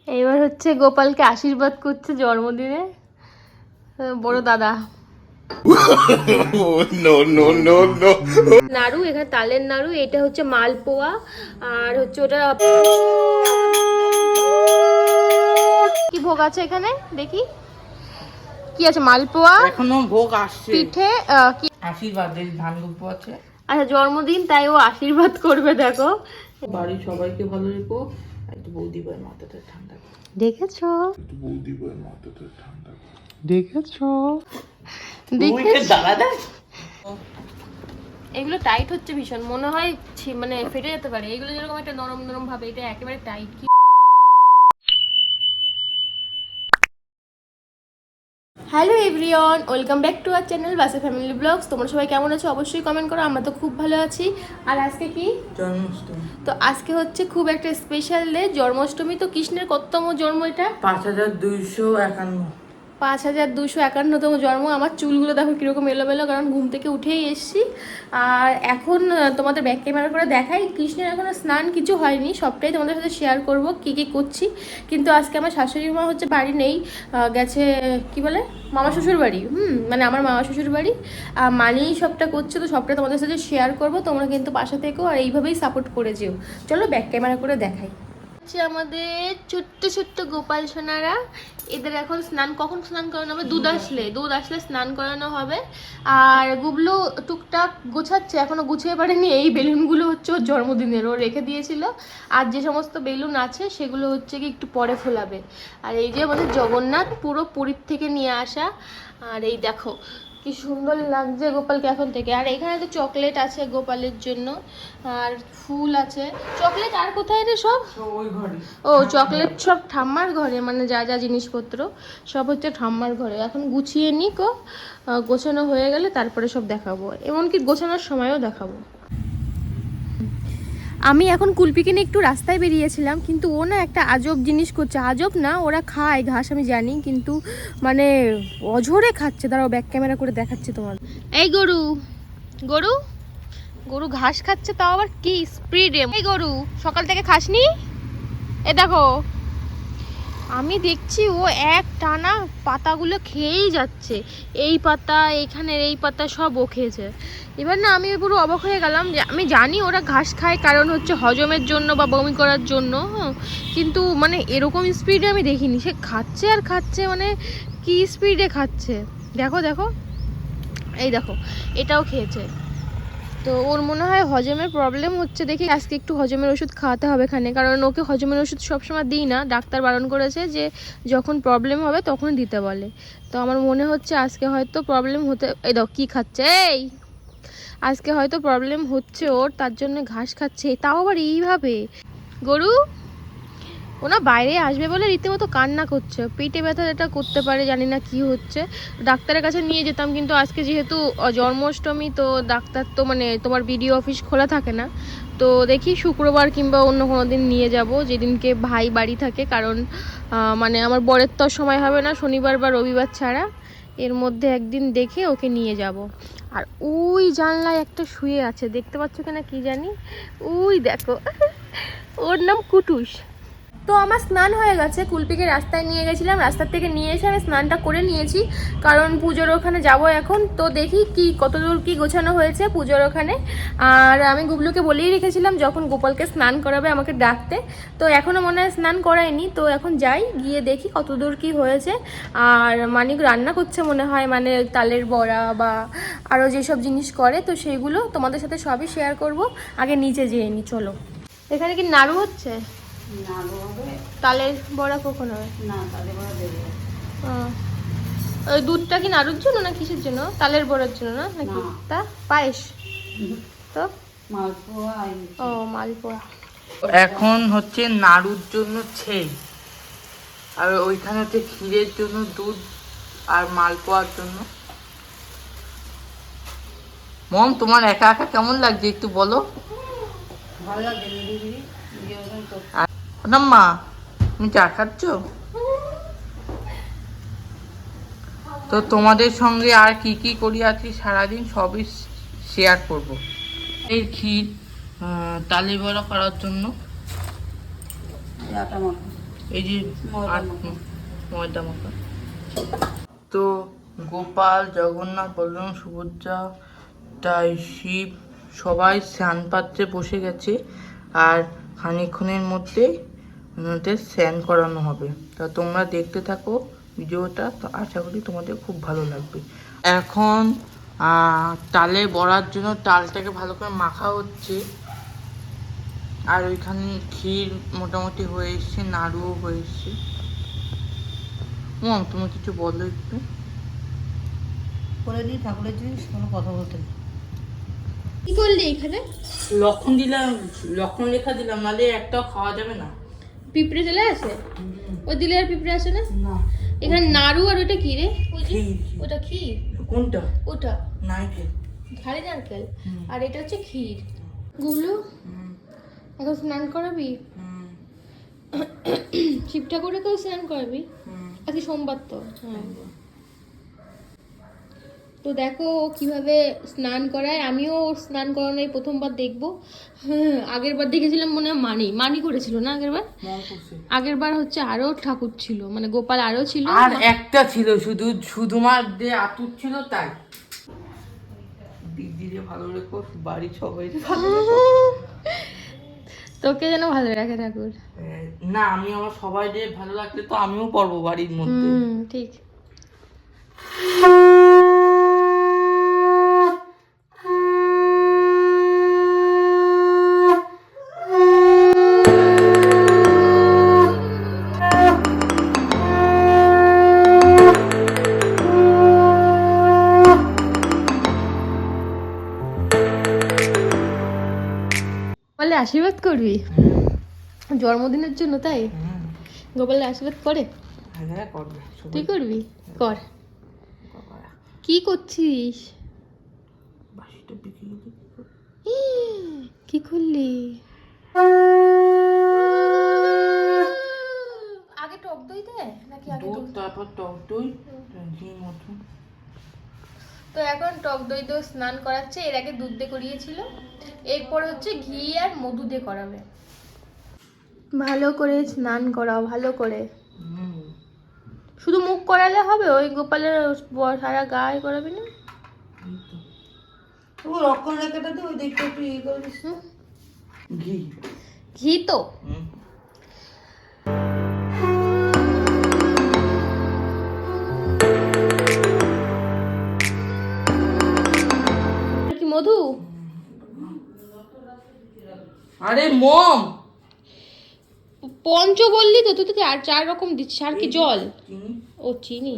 এবার হচ্ছে গোপালকে আশীর্বাদ করছে জন্মদিনে বড় দাদা। নাড়ু, এখানে তালের নাড়ু, এটা হচ্ছে মালপোয়া, আর হচ্ছে ওটা কি ভোগ আছে এখানে দেখি কি আছে। মালপোয়া এখনো ভোগ আসছে, পিঠে কি আশীর্বাদ ধান দুব্বো আছে। আচ্ছা জন্মদিন তাই ও আশীর্বাদ করবে। দেখো বাড়ির সবাইকে ভালো রেখো, একটু বৌদি ভাই মাথাটা ঠান্ডা করো। দেখেছো দেখেছো এগুলো টাইট হচ্ছে ভীষণ, মনে হয় মানে ফেটে যেতে পারে। এগুলো যেরকম একটা নরম নরম ভাবে, এটা একেবারে টাইট। কি hello everyone, welcome back to our channel বাসে ফ্যামিলি ব্লগস। তোমরা সবাই কেমন আছো অবশ্যই কমেন্ট করো। আমরা তো খুব ভালো আছি। আর আজকে কি জন্মাষ্টমী, তো আজকে হচ্ছে খুব একটা স্পেশাল ডে, জন্মাষ্টমী। তো কৃষ্ণের কততম জন্ম এটা? 5251। 5251তম জন্ম। আমার চুলগুলো দেখো কীরকম এলোমেলো, কারণ ঘুম থেকে উঠেই এসছি। আর এখন তোমাদের ব্যাক ক্যামেরা করে দেখাই, কৃষ্ণের এখনও স্নান কিছু হয়নি, সবটাই তোমাদের সাথে শেয়ার করব কী কী করছি। কিন্তু আজকে আমার শাশুড়ি মা হচ্ছে বাড়ি নেই, গেছে কি বলে মামা শ্বশুর বাড়ি। মানে আমার মামা শ্বশুর বাড়ি। মানেই সবটা করছে, তো সবটা তোমাদের সাথে শেয়ার করব। তোমরা কিন্তু পাশে থেকেও আর এইভাবেই সাপোর্ট করে যেও। চলো ব্যাক ক্যামেরা করে দেখাই। আমাদের ছোট্ট ছোট্ট গোপাল সোনারা, এদের এখন কখন স্নান করানো হবে? দুধ আসলে স্নান করানো হবে। আর গুবলু টুকটাক গোছাচ্ছে, এখনো গুছিয়ে পারেনি। এই বেলুনগুলো হচ্ছে ওর জন্মদিনের, ও রেখে দিয়েছিল। আর যে সমস্ত বেলুন আছে সেগুলো হচ্ছে কি একটু পরে ফোলাবে। আর এই যে আমাদের জগন্নাথ পুরো পুরীর থেকে নিয়ে আসা। আর এই দেখো কি সুন্দর লাগছে গোপালকে এখন থেকে। আর এখানে তো চকলেট আছে গোপালের জন্য, আর ফুল আছে। চকলেট আর কোথায় রে সব? ওই ঘরে। ও চকলেট সব ঠাম্মার ঘরে, মানে যা যা জিনিসপত্র সব হচ্ছে ঠাম্মার ঘরে। এখন গুছিয়ে নি কো, গোছানো হয়ে গেলে তারপরে সব দেখাবো, এমনকি গোছানোর সময়ও দেখাবো। আমি এখন কুলপিকে নিয়ে একটু রাস্তায় বেরিয়েছিলাম, কিন্তু ও না একটা আজব জিনিস করছে। আজব না, ওরা খায় ঘাস আমি জানি, কিন্তু মানে অঝরে খাচ্ছে। দাঁড়াও ব্যাক ক্যামেরা করে দেখাচ্ছি তোমার। এই গরু গরু গরু ঘাস খাচ্ছে, তাও আবার কি স্পিডে। এই গরু সকাল থেকে খাসনি? এ দেখো, আমি দেখছি ও এক টানা পাতাগুলো খেয়েই যাচ্ছে। এই পাতা, এইখানের এই পাতা সব ও খেয়েছে। এবার না আমি পুরো অবাক হয়ে গেলাম। যে আমি জানি ওরা ঘাস খায় কারণ হচ্ছে হজমের জন্য বা বমি করার জন্য, কিন্তু মানে এরকম স্পিডে আমি দেখিনি। সে খাচ্ছে আর খাচ্ছে, মানে কি স্পিডে খাচ্ছে। দেখো দেখো, এই দেখো এটাও খেয়েছে। তো ওর মনে হয় হজমের প্রবলেম হচ্ছে, দেখি আজকে একটু হজমের ওষুধ খাওয়াতে হবে এখানে, কারণ ওকে হজমের ওষুধ সবসময় দিই না, ডাক্তার বারণ করেছে যে যখন প্রবলেম হবে তখন দিতে বলে। তো আমার মনে হচ্ছে আজকে হয়তো প্রবলেম হতে, এই দাও কী খাচ্ছে, এই আজকে হয়তো প্রবলেম হচ্ছে ওর, তার জন্য ঘাস খাচ্ছে, তাও আবার এইভাবে। গরু ওনা বাইরে আসবে বলে রীতিমতো কান্না করছে, পেটে ব্যথা এটা করতে পারে, জানি না কি হচ্ছে। ডাক্তারের কাছে নিয়ে যেতাম, কিন্তু আজকে যেহেতু জন্মাষ্টমী, তো ডাক্তার তো মানে তোমার বিডিও অফিস খোলা থাকে না। তো দেখি শুক্রবার কিংবা অন্য কোনো দিন নিয়ে যাব, যেদিনকে ভাই বাড়ি থাকে। কারণ মানে আমার বরের তো সময় হবে না শনিবার বা রবিবার ছাড়া, এর মধ্যে একদিন দেখে ওকে নিয়ে যাব। আর ওই জানলায় একটা শুয়ে আছে, দেখতে পাচ্ছ কিনা কি জানি, ওই দেখো ওর নাম কুটুস। তো আমার স্নান হয়ে গেছে, কুলপিকে রাস্তায় নিয়ে গেছিলাম, রাস্তার থেকে নিয়ে এসে আমি স্নানটা করে নিয়েছি, কারণ পুজোর ওখানে যাব এখন। তো দেখি কি কতদূর কি গোছানো হয়েছে পুজোর ওখানে। আর আমি গুবলুকে বলেই রেখেছিলাম যখন গোপালকে স্নান করাবে আমাকে ডাকতে। তো এখনও মনে হয় স্নান করায়নি, তো এখন যাই গিয়ে দেখি কতদূর কি হয়েছে। আর মানিক রান্না করছে মনে হয়, মানে তালের বড়া বা আরও যেসব জিনিস করে, তো সেইগুলো তোমাদের সাথে সবই শেয়ার করব। আগে নিচে যেয়ে নি, চলো। এখানে কি নাড়ু হচ্ছে? তালের বড়া কখন হবে? না, তালের বড়া দেবে। ওই দুধটা কি নাড়ুর জন্য না কিসের জন্য? তালের বড়ার জন্য না নাকি? তা পায়েস তো মালপোয়া। ও মালপোয়া। এখন হচ্ছে নাড়ুর জন্য ছেই, আর ওইখানে হচ্ছে ক্ষীরের জন্য দুধ, আর মালপোয়ার জন্য। মম তোমার একা একা কেমন লাগছে একটু বলো। ভালো লাগছে না মা, তুমি চা খাচ্ছ? তো তোমাদের সঙ্গে আর কি কি করি আছি সারাদিন সবই শেয়ার করব। এই ক্ষীর তালে বড়া করার জন্য এই যে ময়দা মাখা। তো গোপাল, জগন্নাথ, বলরাম, সুভদ্রা, তাই শিব সবাই স্নান পাত্রে বসে গেছে, আর খানিকক্ষণের মধ্যে ওনাদের স্নান করানো হবে। তা তোমরা দেখতে থাকো ভিডিওটা, তো আশা করি তোমাদের খুব ভালো লাগবে। এখন তালে বড়ার জন্য তালটাকে ভালো করে মাখা হচ্ছে, আর ওইখানে ক্ষীর মোটামুটি হয়ে এসছে, নাড়ুও হয়ে এসছে। তুমি কিছু বলো একটু। করে দিই ঠাকুরের জিনিস, কোনো কথা বলতে নেই। কি করলি এখানে? লক্ষণ দিলাম, লক্ষণ লেখা দিলাম, নাহলে একটাও খাওয়া যাবে না। পিঁপড়ে চলে আসে? ও দিলে আর পিঁপড়ে আসে না? না। এখানে নাড়ু, আর ওটা কি রে? ক্ষীর। ওটা ক্ষীর? কোনটা? ওটা নারকেল। খালি নারকেল। আর এটা হচ্ছে ক্ষীর। গুগলু, এখন স্নান করাবি? শিব ঠাকুরকেও স্নান করাবি? আজকে সোমবার তো। হ্যাঁ, তো দেখো ও কিভাবে স্নান করায়। আমিও ওর স্নান করানো এই প্রথমবার দেখবো। আগের বার দেখেছিলাম মনে হয় মানি করেছিল না আগের বার? আগের বার হচ্ছে আরো ঠাকুর ছিল, মানে গোপাল আরো ছিল, আর একটা ছিল শুধুমাত্র যে আতুর ছিল তাই। দিদিরে ভালো রেখো, বাড়ির সবাই ভালো রেখো। তোকে যেন ভালো রাখে ঠাকুর। না, আমি আমার সবাই যে ভালো রাখলে তো আমিও পারবো বাড়ির মধ্যে। ঠিক। বলে আশীর্বাদ করবি জন্মদিনের জন্য, তাই? গোপালের আশীর্বাদ করে? হ্যাঁ, করবে। তুই করবি? কর। কি করছিস? কি করলি? আগে টক দই দে নাকি আগে দুধ, তারপর টক দই, ঘি মতো। তো এখন টক দই দিয়ে স্নান করাচ্ছে, এর আগে দুধ দিয়ে করিয়েছিল, এরপর হচ্ছে ঘি আর মধু দিয়ে করাবে। ভালো করে স্নান করাও, ভালো করে। শুধু মুখ করালে হবে? ওই গোপালের সারা গায়ে করাবি না? ও লক্ষণ রেখাটা তো ওই দিকটা একটু ইয়ে করে দিস। ঘি। ঘি তো কি মধু? আরে মম, পঞ্চ বললি তো, তুই তো আর 4 রকম দিচ্ছিস। আর কি জল? ও চিনি।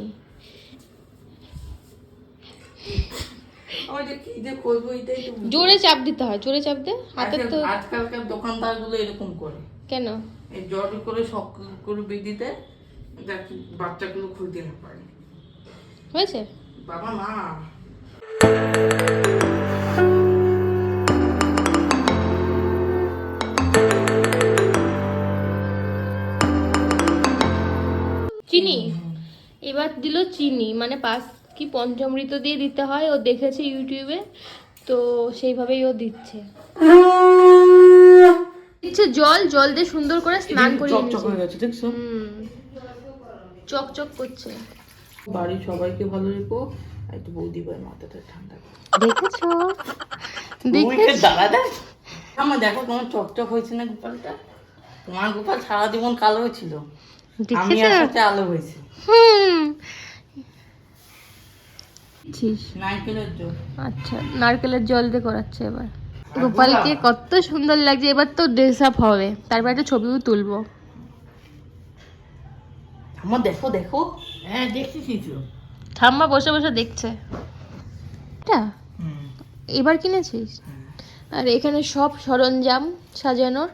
জোরে চাপ দিতে হয়, জোরে চাপ দে হাতে তো। আজকালকার দোকানদার গুলো এরকম করে। কেন? এই জল করে শক্ত করে বেঁধে দেয়, বাচ্চাগুলো খুলতে না পারে। হয়েছে বাবা না। চিনি এবার দিল, চিনি মানে কি পঞ্চামৃত দিয়ে দিতে হয়, ও দেখেছে ইউটিউবে, তো সেইভাবেই ও দিচ্ছে। জল দিয়ে সুন্দর করে স্নান করিয়ে চকচক হয়ে গেছে, দেখছো? চকচক করছে। বাড়ির সবাইকে ভালো রেখো, একটু বৌদি ভাই মাথাটা ঠান্ডা করো। দেখেছো? আমার দেখো তোমার চকচক হয়েছে না গোপালটা? তোমার গোপাল সারা জীবন কালো ছিল, আমি আসাতে আলো হয়েছে। নারকেলের জল। আচ্ছা, নারকেলের জল দিয়ে করাচ্ছে এবার। গোপালকে কত সুন্দর লাগছে। এবার তো ড্রেস আপ হবে, তারপর একটা ছবিও তুলবো। আমার দেখো দেখো, হ্যাঁ দেখতেছি তো। ঠাম্মা বসে বসে দেখছে। এটা এবার কিনেছিস? আর এখানে সব সরঞ্জাম সাজানোর।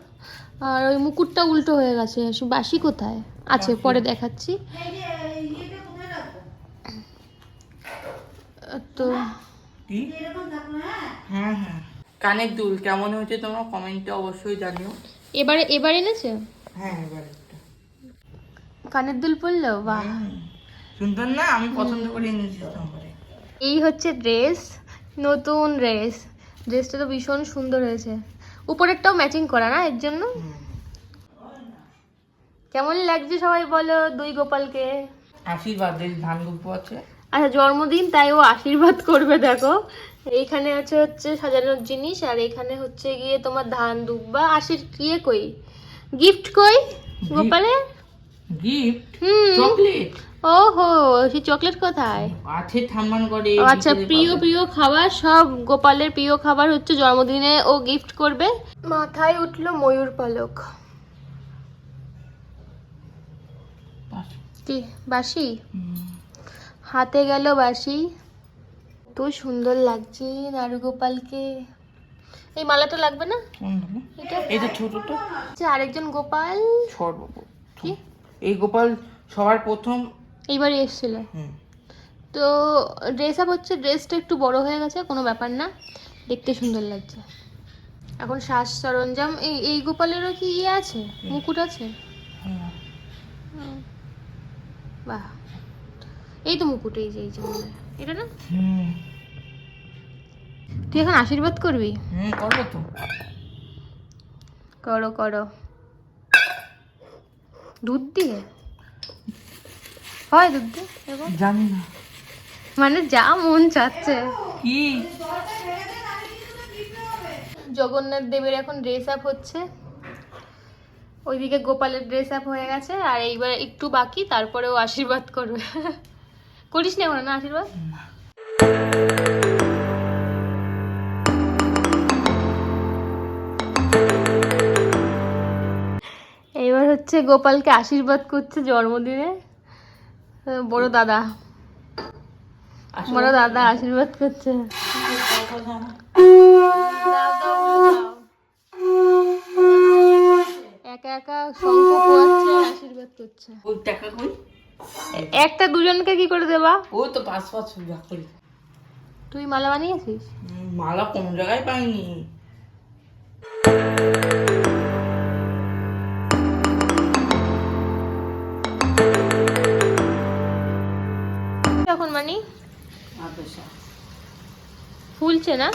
আর ওই মুকুটটা উল্টো হয়ে গেছে, বাসি কোথায় আছে পরে দেখাচ্ছি। তো হ্যাঁ হ্যাঁ, কানের দুল কেমন হয়েছে তোমরা কমেন্টে অবশ্যই জানিও। এবার এনেছে? হ্যাঁ, এবার একটা কানের দুল পরলো, বাহ সুন্দর না? আমি পছন্দ করে এনেছিলাম। এই হচ্ছে ড্রেস, নতুন ড্রেস। ড্রেসটা তো ভীষণ সুন্দর হয়েছে, উপরেরটাও ম্যাচিং করা না এর জন্য। কেমন লাগছে সবাই বলো দুই গোপালকে? আশীর্বাদ ধান দুব্ব আছে। আচ্ছা জন্মদিন তাই ও আশীর্বাদ করবে। দেখো এইখানে আছে হচ্ছে সাজানোর জিনিস, আর এখানে হচ্ছে গিয়ে তোমার ধান দুব্বা কই গিফট কই গোপালের গিফট হুম চকলেট। ওহো সেই চকলেট কোথায় আছে ঠাম্মার ঘরে। আচ্ছা প্রিয় প্রিয় খাবার সব গোপালের প্রিয় খাবার হচ্ছে জন্মদিনে ও গিফট করবে। মাথায় উঠলো ময়ূর পালক। কি বাসি হাতে গেল বাসি। তো সুন্দর লাগছে নাড়ু গোপালকে। এই মালাটা লাগবে না এটা? এটা ছোটটা। আচ্ছা আরেকজন গোপাল কি এই গোপাল সবার প্রথম এইবারই এসেছিল। তো ড্রেস আপ হচ্ছে, ড্রেসটা একটু বড় হয়ে গেছে, কোনো ব্যাপার না, দেখতে সুন্দর লাগছে। এখন সাজ সরঞ্জাম এই গোপালেরও কি ইয়ে আছে, মুকুট আছে? বাহ এই তো মুকুট, এই যে মনে হয় এটা না? তুই এখন আশীর্বাদ করবি? করবো তো। করো করো। দুধ দিয়ে হয়? দুধ দিয়ে জানি না, মানে যা মন চাচ্ছে। কি জগন্নাথ দেবের এখন ড্রেস আপ হচ্ছে, ওইদিকে গোপালের ড্রেস আপ হয়ে গেছে, আর এইবার একটু বাকি, তারপরেও আশীর্বাদ করবে। করিস না এখন না আশীর্বাদ? এইবার হচ্ছে গোপালকে আশীর্বাদ করছে জন্মদিনে বড় দাদা। বড় দাদা আশীর্বাদ করছে। একা একা শঙ্খ পোয়াচ্ছে, আশীর্বাদ করছে। ওই টাকা কই? একটা দুজনকে কি করে দেবা? ওই তো 5 করি। তুই মালা বানিয়েছিস? মালা কোন জায়গায় পাইনি। এখন মানি ফুলছে না?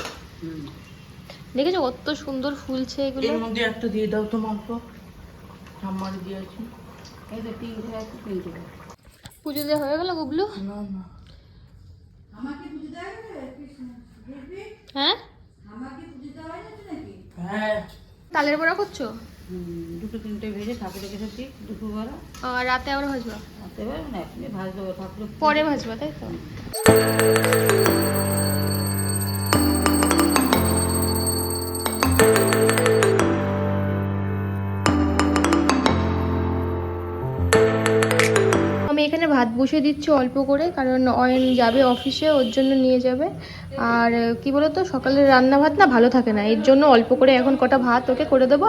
দেখেছো কত সুন্দর ফুলছে এগুলো। এর মধ্যে একটা দিয়ে দাও তো মাত্র, ঠাম্মার দিয়েছি। এই যে তিনটে আছে, তিনটে। পুজো দেওয়া হয়ে গেল গুবলু? না না, হ্যাঁ হ্যাঁ তালের বড়া করছো? দুটো তিনটে ভেজে ঠাকুরের কাছে দিই দুপুরবেলা। আর রাতে আবার ভাজবা? রাতে বেলা না এখনই ভাজ দেবো, ঠাকুরের পরে ভাজবা তাই তো? আমি এখানে ভাত বসিয়ে দিচ্ছি অল্প করে, কারণ অয়ন যাবে অফিসে, ওর জন্য নিয়ে যাবে। আর কি বলতো সকালের রান্না ভাত না ভালো থাকে না, এর জন্য অল্প করে এখন কটা ভাত ওকে করে দেবো।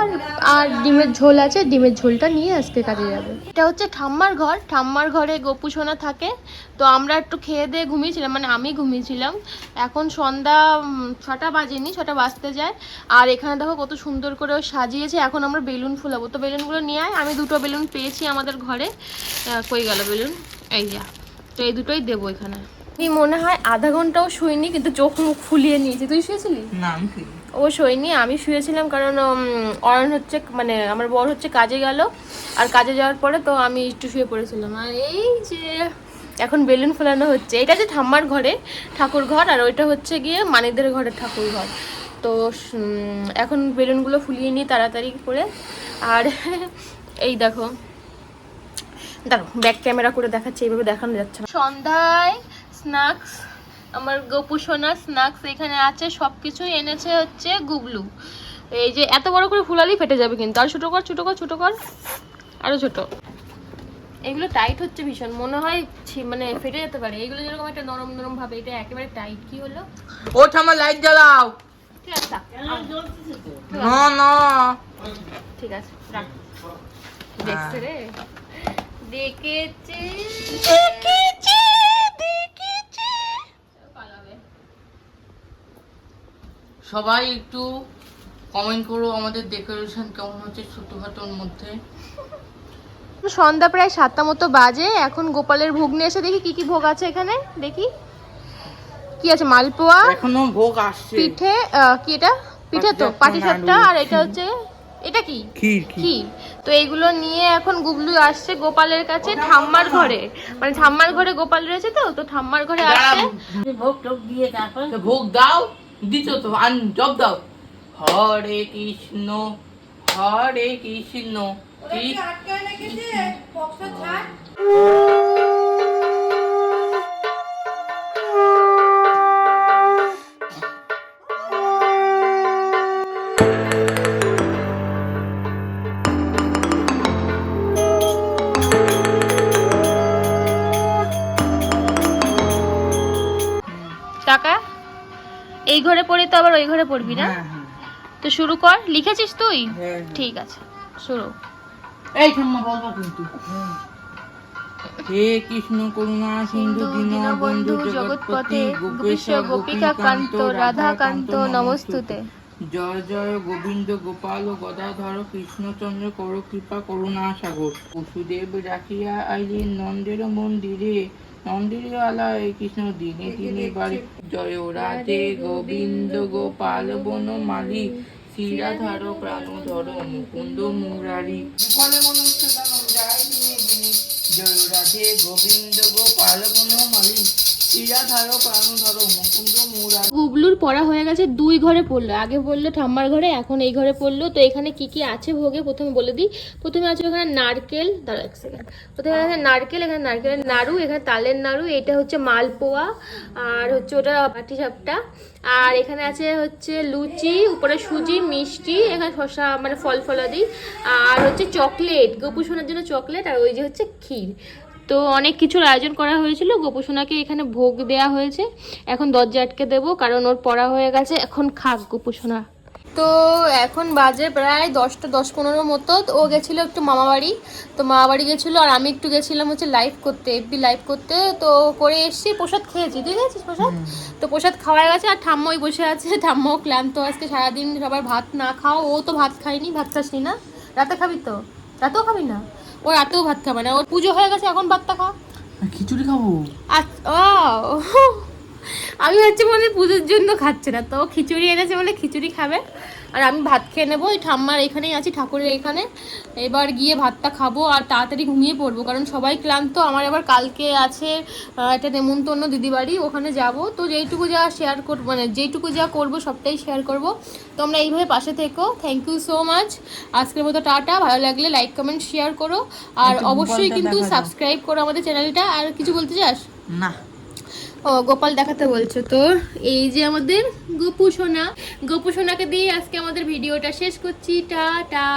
আর ডিমের ঝোল আছে, ডিমের ঝোলটা নিয়ে আজকে কাজে যাবে। এটা হচ্ছে ঠাম্মার ঘর, ঠাম্মার ঘরে গোপু সোনা থাকে। তো আমরা একটু খেয়ে দিয়ে ঘুমিয়েছিলাম, মানে আমি ঘুমিয়েছিলাম। এখন সন্ধ্যা 6টা বাজেনি, 6টা বাজতে যায়। আর এখানে দেখো কত সুন্দর করে সাজিয়েছে। এখন আমরা বেলুন ফুলাবো, তো বেলুনগুলো নিয়ে আয়। আমি 2টো বেলুন পেয়েছি আমাদের ঘরে। কই গেল বেলুন? এই যা, তো এই দুটোই দেবো এখানে। আমি মনে হয় আধা ঘন্টাও শুইনি, কিন্তু চোখ মুখ ফুলিয়ে নিয়েছি। তুই শুয়েছিলি? না ও শোয়নি, আমি শুয়েছিলাম, কারণ অয়ন হচ্ছে মানে আমার বর হচ্ছে কাজে গেল, আর কাজে যাওয়ার পরে তো আমি একটু শুয়ে পড়েছিলাম। আর এই যে এখন বেলুন ফোলানো হচ্ছে। এটা যে ঠাম্মার ঘরে ঠাকুর ঘর, আর ওইটা হচ্ছে গিয়ে মানিদের ঘরের ঠাকুর ঘর। তো এখন বেলুনগুলো ফুলিয়ে নিই তাড়াতাড়ি করে। আর এই দেখো ব্যাক ক্যামেরা করে দেখাচ্ছে, এইভাবে দেখানো যাচ্ছে না। সন্ধ্যায় স্ন্যাক্স, আমার গোপু সোনার স্ন্যাক্স এখানে আছে, সব কিছুই এনেছে হচ্ছে গুবলু। এই যে এত বড় করে ফুলালেই ফেটে যাবে কিন্তু, আর ছোট কর ছোট কর ছোট কর, আরো ছোট। এগুলো টাইট হচ্ছে ভীষণ, মনে হয় মানে ফেটে যেতে পারে। এগুলো যেরকম একটা নরম নরম ভাবে, এটা একেবারে টাইট। কি হলো? ও ঠাম্মা লাইট জ্বালাও। ঠিক আছে থাক। না না, ঠিক আছে রাখ। দেখছে রে, দেখেছে দেখেছে দেখেছে। পালাবে। সবাই একটু কমেন্ট করো আমাদের ডেকোরেশন কেমন হচ্ছে ছোটখাটোর মধ্যে। সন্ধ্যা প্রায় 7টা মতো বাজে। এখন গোপালের ভোগ নিয়ে এসে দেখি কি কি ভোগ আছে এখানে। দেখি কি আছে, মালপোয়া, এখনো ভোগ আসছে, পিঠে, কি এটা পিঠে তো পাটিসাপটা, আর এটা হচ্ছে এটা কি ক্ষীর ক্ষীর। তো এইগুলো নিয়ে এখন গুবলু আসছে গোপালের কাছে, ঠাম্মার ঘরে, মানে ঠাম্মার ঘরে গোপাল রয়েছে, তো তো ঠাম্মার ঘরে আসছে। ভোগ টোক দিয়ে তারপর ভোগ দাও, দিছো তো, জব দাও। হরে কৃষ্ণ হরে কৃষ্ণ টাকা এই ঘরে পড়ি তো আবার ওই ঘরে পড়বি না? তো শুরু কর, লিখেছিস তুই? ঠিক আছে, শুরু। এই ঠাম্মা বলবো কিন্তু। হে কৃষ্ণ করুণা সিন্ধু দীনবন্ধু জগৎপতি গোপেশ গোপিকা কান্ত রাধা কান্ত নমস্তুতে। জয় জয় গোবিন্দ গোপাল গদাধর কৃষ্ণচন্দ্র কর কৃপা করুণা সাগর। বসুদেব রাখিয়া আইলেন নন্দের মন্দিরে, নন্দিরে আলায় কৃষ্ণ দিনে দিনে বাড়ি। জয় রাধে গোবিন্দ গোপাল বনমালী, শ্রীরাধার প্রাণধর মুকুন্দ মুরারি। গোপালে মনুষ্য জানম যায় দিনে দিনে, জয় রাধে গোবিন্দ গোপাল বনমালী, শ্রীরাধার প্রাণধর মুকুন্দ মুরারি। গুবলুর পড়া হয়ে গেছে, 2 ঘরে পড়লো, আগে পড়লো ঠাম্মার ঘরে, এখন এই ঘরে পড়লো। তো এখানে কি কি আছে ভোগে প্রথমে বলে দিই। প্রথমে আছে ওখানে নারকেল, দাঁড়া এক সেকেন্ড, প্রথমে আছে নারকেল, এখানে নারকেলের নাড়ু, এখানে তালের নাড়ু, এটা হচ্ছে মালপোয়া, আর হচ্ছে ওটা পাটি সাপটা, আর এখানে আছে হচ্ছে লুচি, উপরে সুজি, মিষ্টি, এখানে শসা মানে ফল ফলাদি, আর হচ্ছে চকলেট, গোপু সোনার জন্য চকলেট, আর ওই যে হচ্ছে ক্ষীর। তো অনেক কিছুর আয়োজন করা হয়েছিল। গোপুসোনাকে এখানে ভোগ দেয়া হয়েছে, এখন দরজা আটকে দেবো কারণ ওর পড়া হয়ে গেছে, এখন খাক গোপুসোনা। তো এখন বাজে প্রায় 10টা 10-15 মতো। তো ও গেছিলো একটু মামাবাড়ি, তো মামাবাড়ি গেছিলো, আর আমি একটু গেছিলাম হচ্ছে লাইভ করতে, এফবি লাইভ করতে। তো করে এসছি, প্রসাদ খেয়েছি, তুই গেছিস প্রসাদ? তো প্রসাদ খাওয়া গেছে, আর ঠাম্মাই বসে আছে, ঠাম্মাও ক্লান্ত আজকে সারাদিন, সবার ভাত না খাও, ও তো ভাত খায়নি, ভাত খাসনি না? রাতে খাবি তো? রাতেও খাবি না? ও রাতেও ভাত খাবে না, ওর পুজো হয়ে গেছে, এখন ভাতটা খা। খিচুড়ি খাবো। আচ্ছা, আমি হচ্ছে মানে পুজোর জন্য খাচ্ছে না, তো খিচুড়ি এনেছে বলে খিচুড়ি খাবে, আর আমি ভাত খেয়ে নেবো। ওই ঠাম্মার এখানেই আছি, ঠাকুরের এখানে, এবার গিয়ে ভাতটা খাবো আর তাড়াতাড়ি ঘুমিয়ে পড়বো, কারণ সবাই ক্লান্ত। আমার এবার কালকে আছে একটা নেমন্তন্ন দিদি বাড়ি, ওখানে যাব। তো যেইটুকু যা শেয়ার করবো, মানে যেইটুকু যা করবো সবটাই শেয়ার করবো। তোমরা এইভাবে পাশে থেকো, থ্যাংক ইউ সো মাচ। আজকের মতো টাটা, ভালো লাগলে লাইক কমেন্ট শেয়ার করো, আর অবশ্যই কিন্তু সাবস্ক্রাইব করো আমাদের চ্যানেলটা। আর কিছু বলতে চাস? না। ও গোপাল দেখাতে বলছো তো, এই যে আমাদের গোপু সোনা, গোপু সোনাকে দিয়ে আজকে আমাদের ভিডিওটা শেষ করছি, টাটা।